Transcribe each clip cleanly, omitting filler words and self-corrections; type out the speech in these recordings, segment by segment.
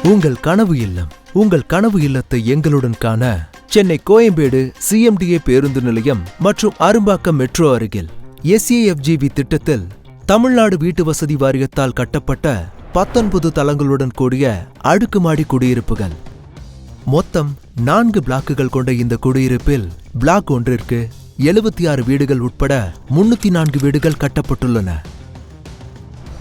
உங்கள் கனவு இல்லம். உங்கள் கனவு இல்லத்தை எங்களுடன் காண சென்னை கோயம்பேடு CMDA பேருந்து நிலையம் மற்றும் அரும்பாக்கம் மெட்ரோ அருகில் SAFGV திட்டத்தில் தமிழ்நாடு வீட்டு வசதி வாரியத்தால் கட்டப்பட்ட 19 தளங்களுடன் கூடிய அடுக்குமாடி குடியிருப்புகள். மொத்தம் 4 பிளாக்குகள் கொண்ட இந்த குடியிருப்பில் பிளாக் ஒன்றிற்கு 76 வீடுகள் உட்பட 304 வீடுகள் கட்டப்பட்டுள்ளன.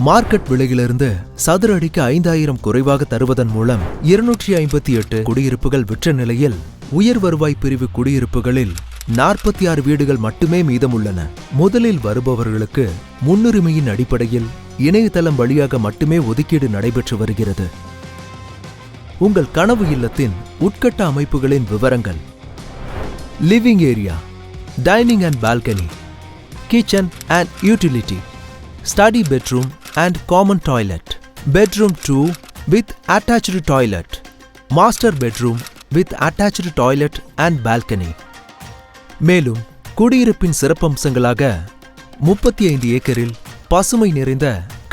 மார்க்கெட் விலையிலிருந்து சதுர அடிக்கு 5000 குறைவாக தருவதன் மூலம் 258 குடியிருப்புகள் விற்ற நிலையில் உயர் வருவாய் பிரிவு குடியிருப்புகளில் 46 வீடுகள் மட்டுமே மீதமுள்ளன. முதலில் வருபவர்களுக்கு முன்னுரிமையின் அடிப்படையில் இணையதளம் வழியாக மட்டுமே ஒதுக்கீடு நடைபெற்று வருகிறது. உங்கள் கனவு இல்லத்தின் உட்கட்ட அமைப்புகளின் விவரங்கள்: living area, dining and balcony, kitchen and utility, study bedroom and common toilet, bedroom 2 with attached toilet, master bedroom with attached toilet and balcony. மேலும் குடியிருப்பின் சிறப்பம்சங்களாக 35 ஏக்கரில் பசுமை நிறைந்த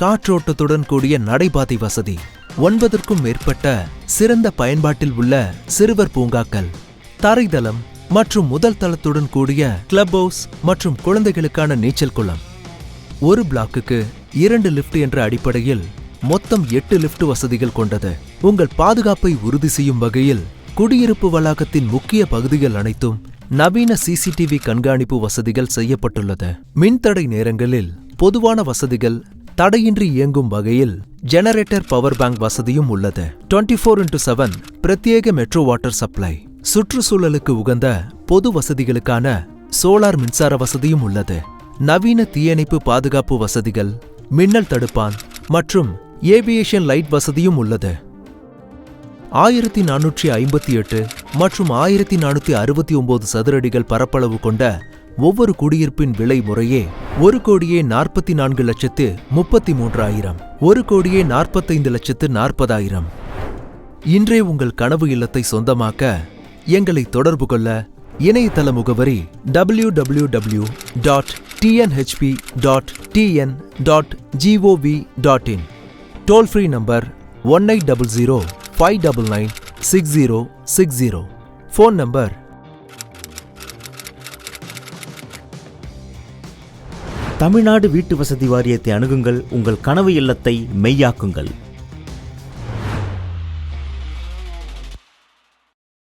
காற்றோட்டத்துடன் கூடிய நடைபாதை வசதி, 9க்கும் மேற்பட்ட சிறந்த பயன்பாட்டில் உள்ள சிறுவர் பூங்காக்கள், தரைதளம் மற்றும் முதல் தளத்துடன் கூடிய கிளப் ஹவுஸ் மற்றும் குழந்தைகளுக்கான நீச்சல் குளம். ஒரு பிளாக்குக்கு 2 லிஃப்ட் என்ற அடிப்படையில் மொத்தம் 8 லிஃப்ட் வசதிகள் கொண்டது. உங்கள் பாதுகாப்பை உறுதி செய்யும் வகையில் குடியிருப்பு வளாகத்தின் முக்கிய பகுதிகள் அனைத்தும் நவீன CCTV கண்காணிப்பு வசதிகள் செய்யப்பட்டுள்ளது. மின்தடை நேரங்களில் பொதுவான வசதிகள் தடையின்றி இயங்கும் வகையில் ஜெனரேட்டர் பவர் பேங்க் வசதியும் உள்ளது. 24x7 பிரத்யேக மெட்ரோ வாட்டர் சப்ளை, சுற்றுச்சூழலுக்கு உகந்த பொது வசதிகளுக்கான சோலார் மின்சார வசதியும் உள்ளது. நவீன தீயணைப்பு பாதுகாப்பு வசதிகள், மின்னல் தடுப்பான் மற்றும் ஏவியேஷன் லைட் வசதியும் உள்ளது. 1458 மற்றும் 1469 சதுரடிகள் பரப்பளவு கொண்ட ஒவ்வொரு குடியிருப்பின் விலை முறையே 1,44,33,000, 1,45,40,000. இன்றே உங்கள் கனவு இல்லத்தை சொந்தமாக்க எங்களை தொடர்பு கொள்ள இணையதள முகவரி www.tnhp.tn.gov.in, toll free number 1800-599-6060, phone number. Tamil Nadu வீட்டு வசதி வாரியத்தை அணுகுங்கள். உங்கள் கனவு இல்லத்தை மெய்யாக்குங்கள்.